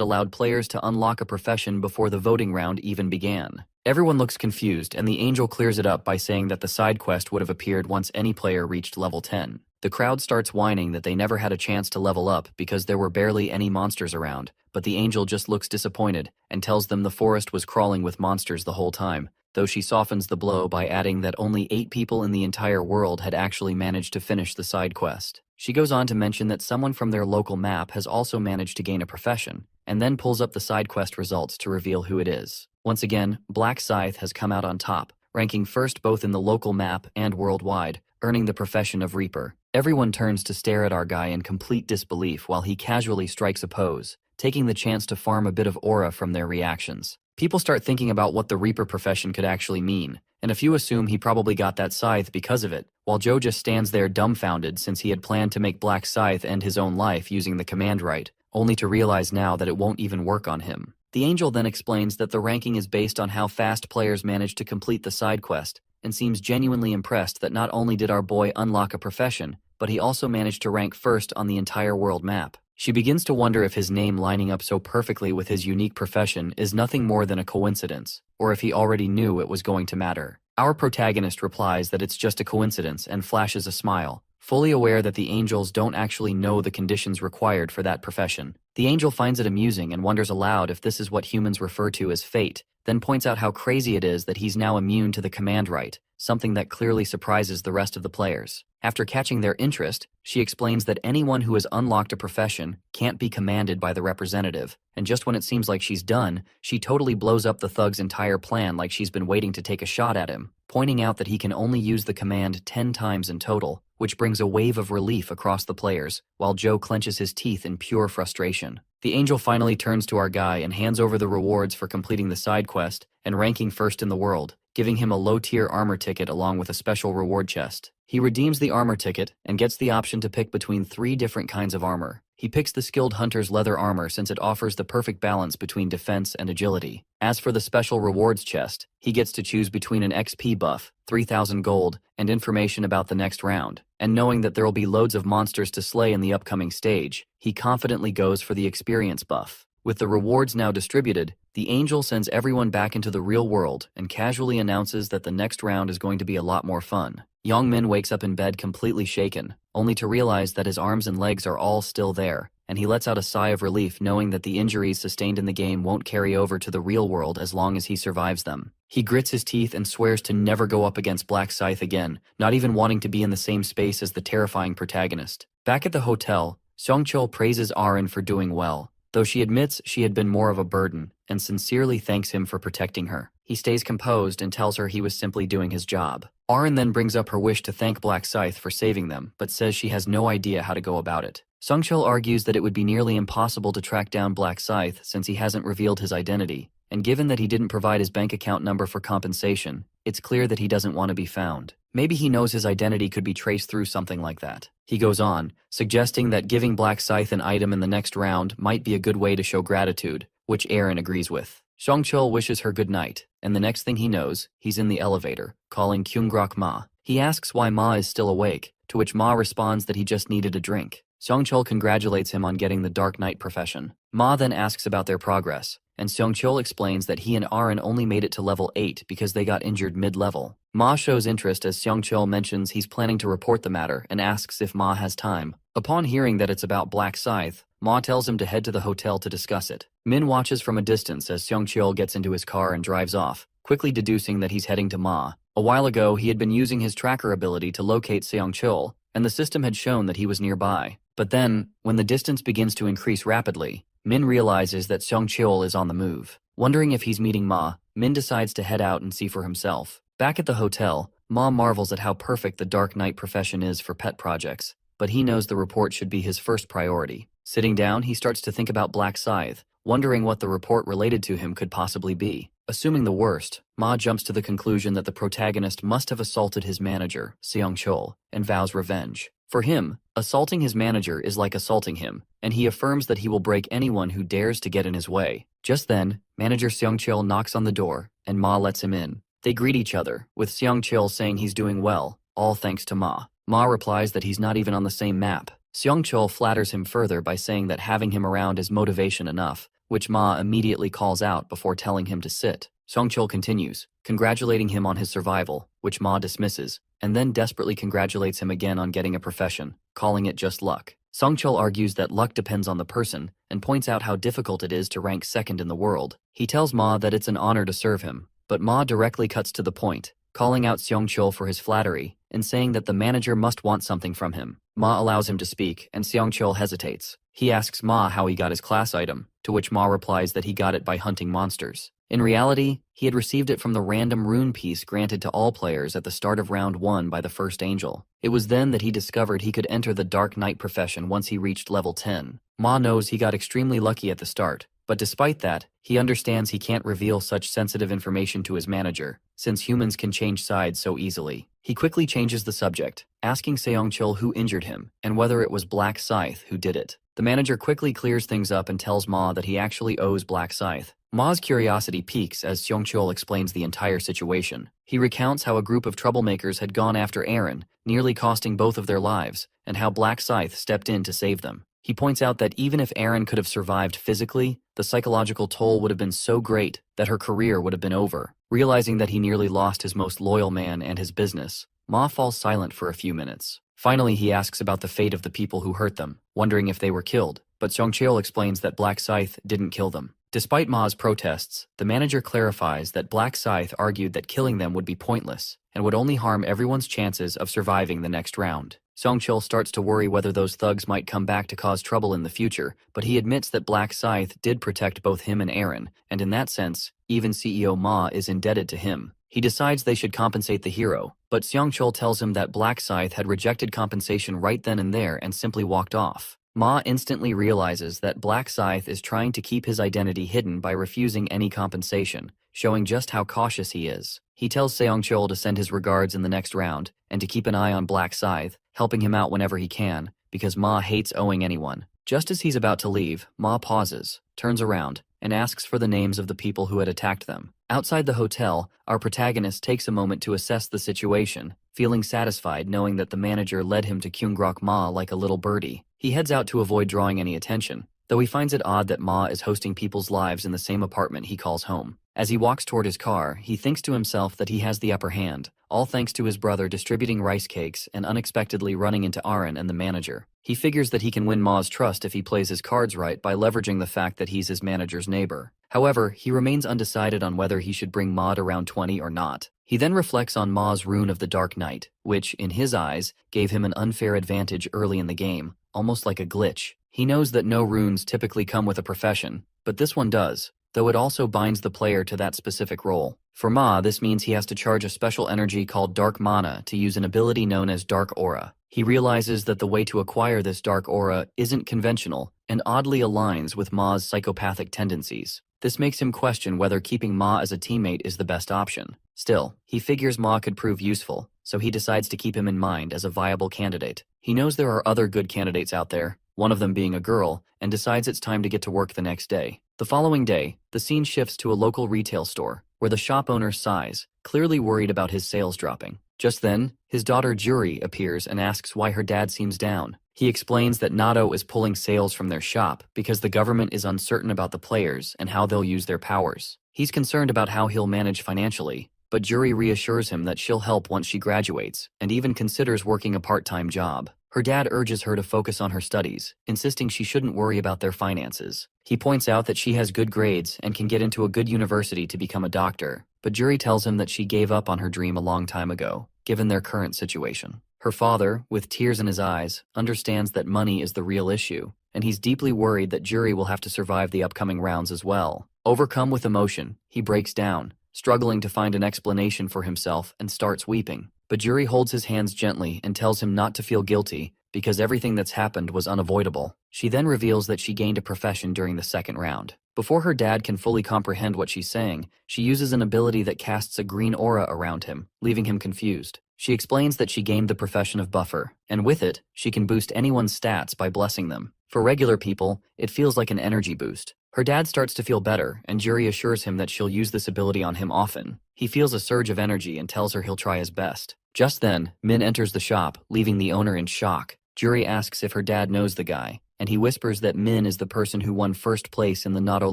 allowed players to unlock a profession before the voting round even began. Everyone looks confused, and the angel clears it up by saying that the side quest would have appeared once any player reached level 10. The crowd starts whining that they never had a chance to level up because there were barely any monsters around, but the angel just looks disappointed and tells them the forest was crawling with monsters the whole time, though she softens the blow by adding that only 8 people in the entire world had actually managed to finish the side quest. She goes on to mention that someone from their local map has also managed to gain a profession, and then pulls up the side quest results to reveal who it is. Once again, Black Scythe has come out on top, ranking first both in the local map and worldwide, earning the profession of Reaper. Everyone turns to stare at our guy in complete disbelief while he casually strikes a pose, taking the chance to farm a bit of aura from their reactions. People start thinking about what the Reaper profession could actually mean, and a few assume he probably got that scythe because of it, while Joe just stands there dumbfounded since he had planned to make Black Scythe end his own life using the command right, only to realize now that it won't even work on him. The angel then explains that the ranking is based on how fast players manage to complete the side quest, and seems genuinely impressed that not only did our boy unlock a profession, but he also managed to rank first on the entire world map. She begins to wonder if his name lining up so perfectly with his unique profession is nothing more than a coincidence, or if he already knew it was going to matter. Our protagonist replies that it's just a coincidence and flashes a smile, fully aware that the angels don't actually know the conditions required for that profession. The angel finds it amusing and wonders aloud if this is what humans refer to as fate, then points out how crazy it is that he's now immune to the command right, something that clearly surprises the rest of the players. After catching their interest, she explains that anyone who has unlocked a profession can't be commanded by the representative, and just when it seems like she's done, she totally blows up the thug's entire plan like she's been waiting to take a shot at him, pointing out that he can only use the command 10 times in total, which brings a wave of relief across the players, while Joe clenches his teeth in pure frustration. The angel finally turns to our guy and hands over the rewards for completing the side quest and ranking first in the world, giving him a low-tier armor ticket along with a special reward chest. He redeems the armor ticket and gets the option to pick between 3 different kinds of armor. He picks the skilled hunter's leather armor since it offers the perfect balance between defense and agility. As for the special rewards chest, he gets to choose between an XP buff, 3,000 gold, and information about the next round. And knowing that there will be loads of monsters to slay in the upcoming stage, he confidently goes for the experience buff. With the rewards now distributed, the angel sends everyone back into the real world and casually announces that the next round is going to be a lot more fun. Ryu Min wakes up in bed completely shaken, only to realize that his arms and legs are all still there, and he lets out a sigh of relief knowing that the injuries sustained in the game won't carry over to the real world as long as he survives them. He grits his teeth and swears to never go up against Black Scythe again, not even wanting to be in the same space as the terrifying protagonist. Back at the hotel, Seong-chul praises Arin for doing well, though she admits she had been more of a burden, and sincerely thanks him for protecting her. He stays composed and tells her he was simply doing his job. Arin then brings up her wish to thank Black Scythe for saving them, but says she has no idea how to go about it. Seong-chul argues that it would be nearly impossible to track down Black Scythe since he hasn't revealed his identity, and given that he didn't provide his bank account number for compensation, it's clear that he doesn't want to be found. Maybe he knows his identity could be traced through something like that. He goes on, suggesting that giving Black Scythe an item in the next round might be a good way to show gratitude, which Arin agrees with. Seong-chul wishes her good night, and the next thing he knows, he's in the elevator, calling Kyunggrok Ma. He asks why Ma is still awake, to which Ma responds that he just needed a drink. Seong-chul congratulates him on getting the Dark Knight profession. Ma then asks about their progress, and Seong-chul explains that he and Arin only made it to level 8 because they got injured mid-level. Ma shows interest as Seong-chul mentions he's planning to report the matter and asks if Ma has time. Upon hearing that it's about Black Scythe, Ma tells him to head to the hotel to discuss it. Min watches from a distance as Seong-chul gets into his car and drives off, quickly deducing that he's heading to Ma. A while ago, he had been using his tracker ability to locate Seong-chul, and the system had shown that he was nearby. But then, when the distance begins to increase rapidly, Min realizes that Seong-chul is on the move. Wondering if he's meeting Ma, Min decides to head out and see for himself. Back at the hotel, Ma marvels at how perfect the Dark Knight profession is for pet projects, but he knows the report should be his first priority. Sitting down, he starts to think about Black Scythe, wondering what the report related to him could possibly be. Assuming the worst, Ma jumps to the conclusion that the protagonist must have assaulted his manager, Seong-chul, and vows revenge. For him, assaulting his manager is like assaulting him, and he affirms that he will break anyone who dares to get in his way. Just then, manager Seong-chul knocks on the door, and Ma lets him in. They greet each other, with Seong-chul saying he's doing well, all thanks to Ma. Ma replies that he's not even on the same map. Seong-chul flatters him further by saying that having him around is motivation enough, which Ma immediately calls out before telling him to sit. Seong-chul continues, congratulating him on his survival, which Ma dismisses, and then desperately congratulates him again on getting a profession, calling it just luck. Seong-chul argues that luck depends on the person, and points out how difficult it is to rank second in the world. He tells Ma that it's an honor to serve him, but Ma directly cuts to the point, calling out Seong-chul for his flattery, and saying that the manager must want something from him. Ma allows him to speak, and Seong-chul hesitates. He asks Ma how he got his class item, to which Ma replies that he got it by hunting monsters. In reality, he had received it from the random rune piece granted to all players at the start of round 1 by the first angel. It was then that he discovered he could enter the Dark Knight profession once he reached level 10. Ma knows he got extremely lucky at the start, but despite that, he understands he can't reveal such sensitive information to his manager, since humans can change sides so easily. He quickly changes the subject, asking Seong-chul who injured him, and whether it was Black Scythe who did it. The manager quickly clears things up and tells Ma that he actually owes Black Scythe. Ma's curiosity peaks as Seong-chul explains the entire situation. He recounts how a group of troublemakers had gone after Aaron, nearly costing both of their lives, and how Black Scythe stepped in to save them. He points out that even if Aaron could have survived physically, the psychological toll would have been so great that her career would have been over. Realizing that he nearly lost his most loyal man and his business, Ma falls silent for a few minutes. Finally, he asks about the fate of the people who hurt them, wondering if they were killed, but Seong-chul explains that Black Scythe didn't kill them. Despite Ma's protests, the manager clarifies that Black Scythe argued that killing them would be pointless and would only harm everyone's chances of surviving the next round. Seong-chul starts to worry whether those thugs might come back to cause trouble in the future, but he admits that Black Scythe did protect both him and Aaron, and in that sense, even CEO Ma is indebted to him. He decides they should compensate the hero, but Seong-chul tells him that Black Scythe had rejected compensation right then and there and simply walked off. Ma instantly realizes that Black Scythe is trying to keep his identity hidden by refusing any compensation, showing just how cautious he is. He tells Seong-chul to send his regards in the next round, and to keep an eye on Black Scythe, helping him out whenever he can, because Ma hates owing anyone. Just as he's about to leave, Ma pauses, turns around, and asks for the names of the people who had attacked them. Outside the hotel, our protagonist takes a moment to assess the situation, feeling satisfied knowing that the manager led him to Kyungrok Ma like a little birdie. He heads out to avoid drawing any attention, though he finds it odd that Ma is hosting people's lives in the same apartment he calls home. As he walks toward his car, he thinks to himself that he has the upper hand, all thanks to his brother distributing rice cakes and unexpectedly running into Aaron and the manager. He figures that he can win Ma's trust if he plays his cards right by leveraging the fact that he's his manager's neighbor. However, he remains undecided on whether he should bring Ma to round 20 or not. He then reflects on Ma's rune of the Dark Knight, which, in his eyes, gave him an unfair advantage early in the game, almost like a glitch. He knows that no runes typically come with a profession, but this one does, though it also binds the player to that specific role. For Ma, this means he has to charge a special energy called Dark Mana to use an ability known as Dark Aura. He realizes that the way to acquire this Dark Aura isn't conventional and oddly aligns with Ma's psychopathic tendencies. This makes him question whether keeping Ma as a teammate is the best option. Still, he figures Ma could prove useful, so he decides to keep him in mind as a viable candidate. He knows there are other good candidates out there, one of them being a girl, and decides it's time to get to work the next day. The following day, the scene shifts to a local retail store, where the shop owner sighs, clearly worried about his sales dropping. Just then, his daughter Juri appears and asks why her dad seems down. He explains that Nato is pulling sales from their shop because the government is uncertain about the players and how they'll use their powers. He's concerned about how he'll manage financially, but Juri reassures him that she'll help once she graduates, and even considers working a part-time job. Her dad urges her to focus on her studies, insisting she shouldn't worry about their finances. He points out that she has good grades and can get into a good university to become a doctor, but Juri tells him that she gave up on her dream a long time ago, given their current situation. Her father, with tears in his eyes, understands that money is the real issue, and he's deeply worried that Juri will have to survive the upcoming rounds as well. Overcome with emotion, he breaks down, struggling to find an explanation for himself, and starts weeping. But Juri holds his hands gently and tells him not to feel guilty, because everything that's happened was unavoidable. She then reveals that she gained a profession during the second round. Before her dad can fully comprehend what she's saying, she uses an ability that casts a green aura around him, leaving him confused. She explains that she gained the profession of buffer, and with it, she can boost anyone's stats by blessing them. For regular people, it feels like an energy boost. Her dad starts to feel better, and Juri assures him that she'll use this ability on him often. He feels a surge of energy and tells her he'll try his best. Just then, Min enters the shop, leaving the owner in shock. Juri asks if her dad knows the guy, and he whispers that Min is the person who won first place in the Natto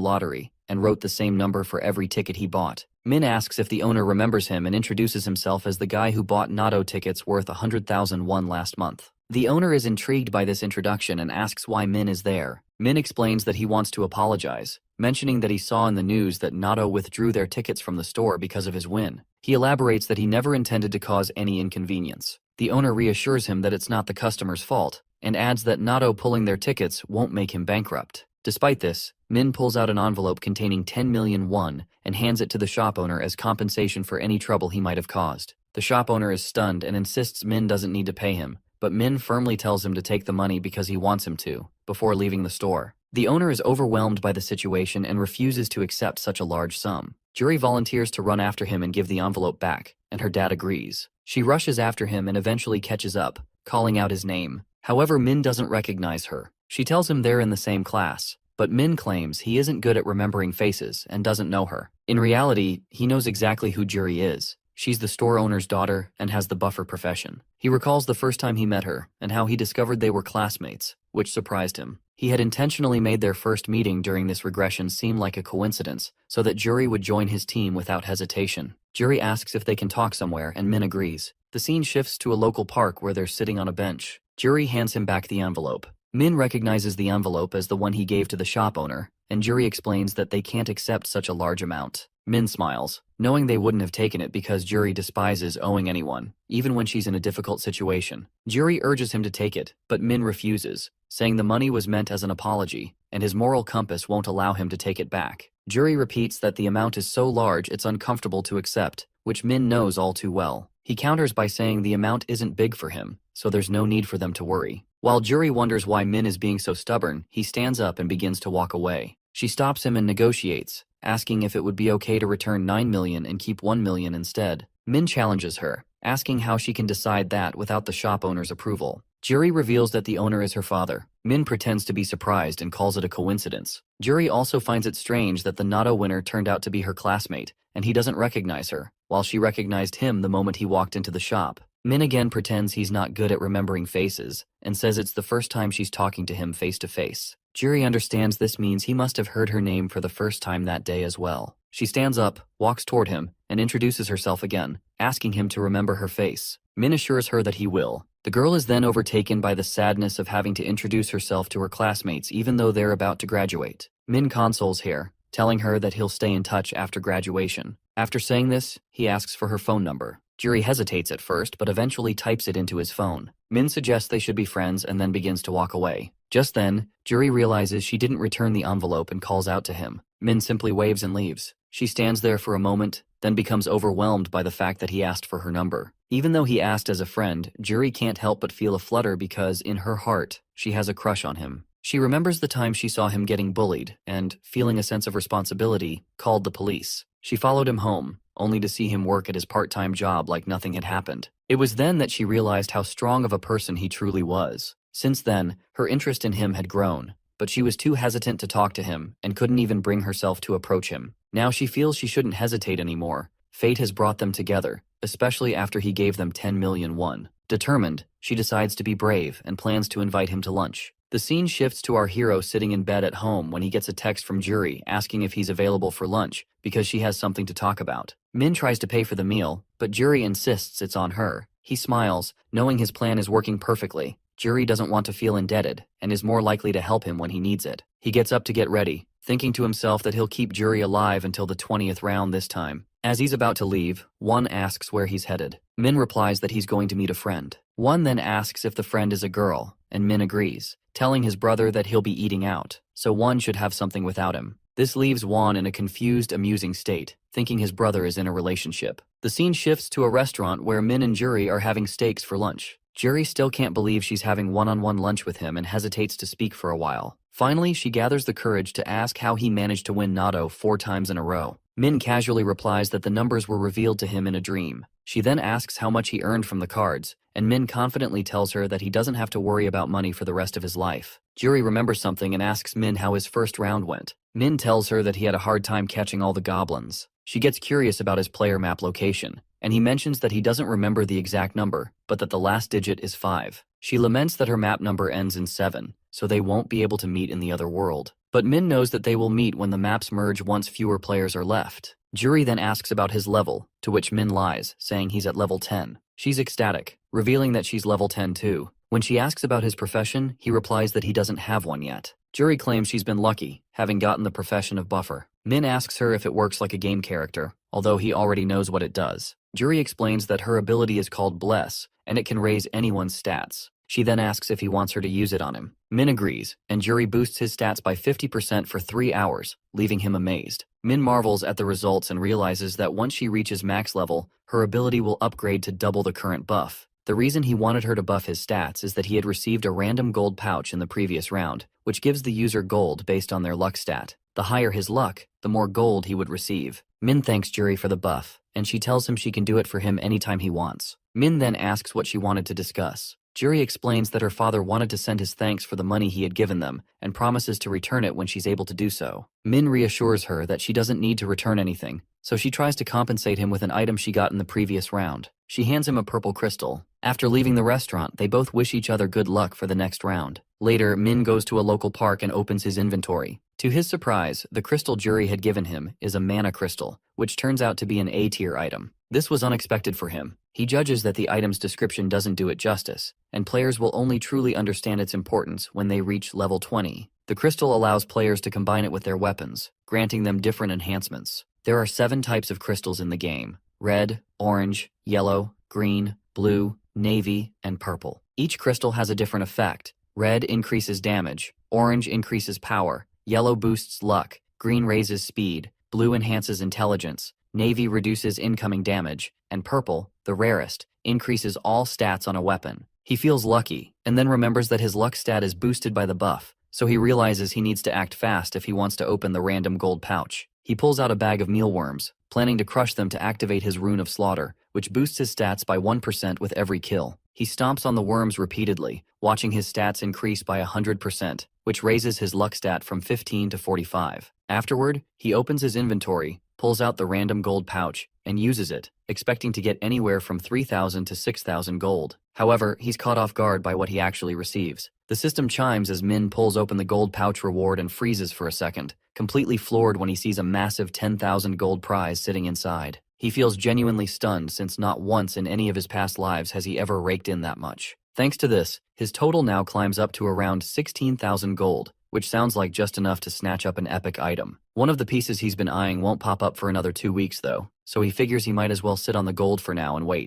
lottery and wrote the same number for every ticket he bought. Min asks if the owner remembers him and introduces himself as the guy who bought Natto tickets worth 100,000 won last month. The owner is intrigued by this introduction and asks why Min is there. Min explains that he wants to apologize, mentioning that he saw in the news that Natto withdrew their tickets from the store because of his win. He elaborates that he never intended to cause any inconvenience. The owner reassures him that it's not the customer's fault, and adds that Natto pulling their tickets won't make him bankrupt. Despite this, Min pulls out an envelope containing 10 million won and hands it to the shop owner as compensation for any trouble he might have caused. The shop owner is stunned and insists Min doesn't need to pay him, but Min firmly tells him to take the money because he wants him to, before leaving the store. The owner is overwhelmed by the situation and refuses to accept such a large sum. Juri volunteers to run after him and give the envelope back, and her dad agrees. She rushes after him and eventually catches up, calling out his name. However, Min doesn't recognize her. She tells him they're in the same class, but Min claims he isn't good at remembering faces and doesn't know her. In reality, he knows exactly who Juri is. She's the store owner's daughter and has the buffer profession. He recalls the first time he met her and how he discovered they were classmates, which surprised him. He had intentionally made their first meeting during this regression seem like a coincidence so that Juri would join his team without hesitation. Juri asks if they can talk somewhere and Min agrees. The scene shifts to a local park where they're sitting on a bench. Juri hands him back the envelope. Min recognizes the envelope as the one he gave to the shop owner, and Juri explains that they can't accept such a large amount. Min smiles, knowing they wouldn't have taken it because Juri despises owing anyone, even when she's in a difficult situation. Juri urges him to take it, but Min refuses, saying the money was meant as an apology, and his moral compass won't allow him to take it back. Juri repeats that the amount is so large it's uncomfortable to accept, which Min knows all too well. He counters by saying the amount isn't big for him, so there's no need for them to worry. While Juri wonders why Min is being so stubborn, he stands up and begins to walk away. She stops him and negotiates, asking if it would be okay to return 9 million and keep 1 million instead. Min challenges her, asking how she can decide that without the shop owner's approval. Juri reveals that the owner is her father. Min pretends to be surprised and calls it a coincidence. Juri also finds it strange that the Natto winner turned out to be her classmate, and he doesn't recognize her, while she recognized him the moment he walked into the shop. Min again pretends he's not good at remembering faces, and says it's the first time she's talking to him face to face. Juri understands this means he must have heard her name for the first time that day as well. She stands up, walks toward him, and introduces herself again, asking him to remember her face. Min assures her that he will. The girl is then overtaken by the sadness of having to introduce herself to her classmates even though they're about to graduate. Min consoles her, telling her that he'll stay in touch after graduation. After saying this, he asks for her phone number. Juri hesitates at first but eventually types it into his phone. Min suggests they should be friends and then begins to walk away. Just then, Juri realizes she didn't return the envelope and calls out to him. Min simply waves and leaves. She stands there for a moment, then becomes overwhelmed by the fact that he asked for her number. Even though he asked as a friend, Juri can't help but feel a flutter because, in her heart, she has a crush on him. She remembers the time she saw him getting bullied and, feeling a sense of responsibility, called the police. She followed him home, only to see him work at his part-time job like nothing had happened. It was then that she realized how strong of a person he truly was. Since then, her interest in him had grown, but she was too hesitant to talk to him and couldn't even bring herself to approach him. Now she feels she shouldn't hesitate anymore. Fate has brought them together, especially after he gave them 10 million won. Determined, she decides to be brave and plans to invite him to lunch. The scene shifts to our hero sitting in bed at home when he gets a text from Juri asking if he's available for lunch because she has something to talk about. Min tries to pay for the meal, but Juri insists it's on her. He smiles, knowing his plan is working perfectly. Juri doesn't want to feel indebted and is more likely to help him when he needs it. He gets up to get ready, thinking to himself that he'll keep Juri alive until the 20th round this time. As he's about to leave, Won asks where he's headed. Min replies that he's going to meet a friend. Won then asks if the friend is a girl, and Min agrees, telling his brother that he'll be eating out, so Won should have something without him. This leaves Won in a confused, amusing state, thinking his brother is in a relationship. The scene shifts to a restaurant where Min and Juri are having steaks for lunch. Juri still can't believe she's having one-on-one lunch with him and hesitates to speak for a while. Finally, she gathers the courage to ask how he managed to win Natto 4 times in a row. Min casually replies that the numbers were revealed to him in a dream. She then asks how much he earned from the cards, and Min confidently tells her that he doesn't have to worry about money for the rest of his life. Juri remembers something and asks Min how his first round went. Min tells her that he had a hard time catching all the goblins. She gets curious about his player map location, and he mentions that he doesn't remember the exact number, but that the last digit is 5. She laments that her map number ends in 7, so they won't be able to meet in the other world. But Min knows that they will meet when the maps merge once fewer players are left. Juri then asks about his level, to which Min lies, saying he's at level 10. She's ecstatic, revealing that she's level 10 too. When she asks about his profession, he replies that he doesn't have one yet. Juri claims she's been lucky, having gotten the profession of buffer. Min asks her if it works like a game character, although he already knows what it does. Juri explains that her ability is called Bless, and it can raise anyone's stats. She then asks if he wants her to use it on him. Min agrees, and Juri boosts his stats by 50% for 3 hours, leaving him amazed. Min marvels at the results and realizes that once she reaches max level, her ability will upgrade to double the current buff. The reason he wanted her to buff his stats is that he had received a random gold pouch in the previous round, which gives the user gold based on their luck stat. The higher his luck, the more gold he would receive. Min thanks Juri for the buff, and she tells him she can do it for him anytime he wants. Min then asks what she wanted to discuss. Juri explains that her father wanted to send his thanks for the money he had given them, and promises to return it when she's able to do so. Min reassures her that she doesn't need to return anything, so she tries to compensate him with an item she got in the previous round. She hands him a purple crystal. After leaving the restaurant, they both wish each other good luck for the next round. Later, Min goes to a local park and opens his inventory. To his surprise, the crystal Juri had given him is a mana crystal, which turns out to be an A-tier item. This was unexpected for him. He judges that the item's description doesn't do it justice, and players will only truly understand its importance when they reach level 20. The crystal allows players to combine it with their weapons, granting them different enhancements. There are 7 types of crystals in the game: red, orange, yellow, green, blue, navy, and purple. Each crystal has a different effect. Red increases damage, orange increases power, yellow boosts luck, green raises speed, blue enhances intelligence, navy reduces incoming damage, and purple, the rarest, increases all stats on a weapon. He feels lucky, and then remembers that his luck stat is boosted by the buff, so he realizes he needs to act fast if he wants to open the random gold pouch. He pulls out a bag of mealworms, planning to crush them to activate his Rune of Slaughter, which boosts his stats by 1% with every kill. He stomps on the worms repeatedly, watching his stats increase by 100%, which raises his luck stat from 15 to 45. Afterward, he opens his inventory, pulls out the random gold pouch, and uses it, expecting to get anywhere from 3,000 to 6,000 gold. However, he's caught off guard by what he actually receives. The system chimes as Min pulls open the gold pouch reward and freezes for a second, completely floored when he sees a massive 10,000 gold prize sitting inside. He feels genuinely stunned since not once in any of his past lives has he ever raked in that much. Thanks to this, his total now climbs up to around 16,000 gold, which sounds like just enough to snatch up an epic item. One of the pieces he's been eyeing won't pop up for another 2 weeks though, so he figures he might as well sit on the gold for now and wait.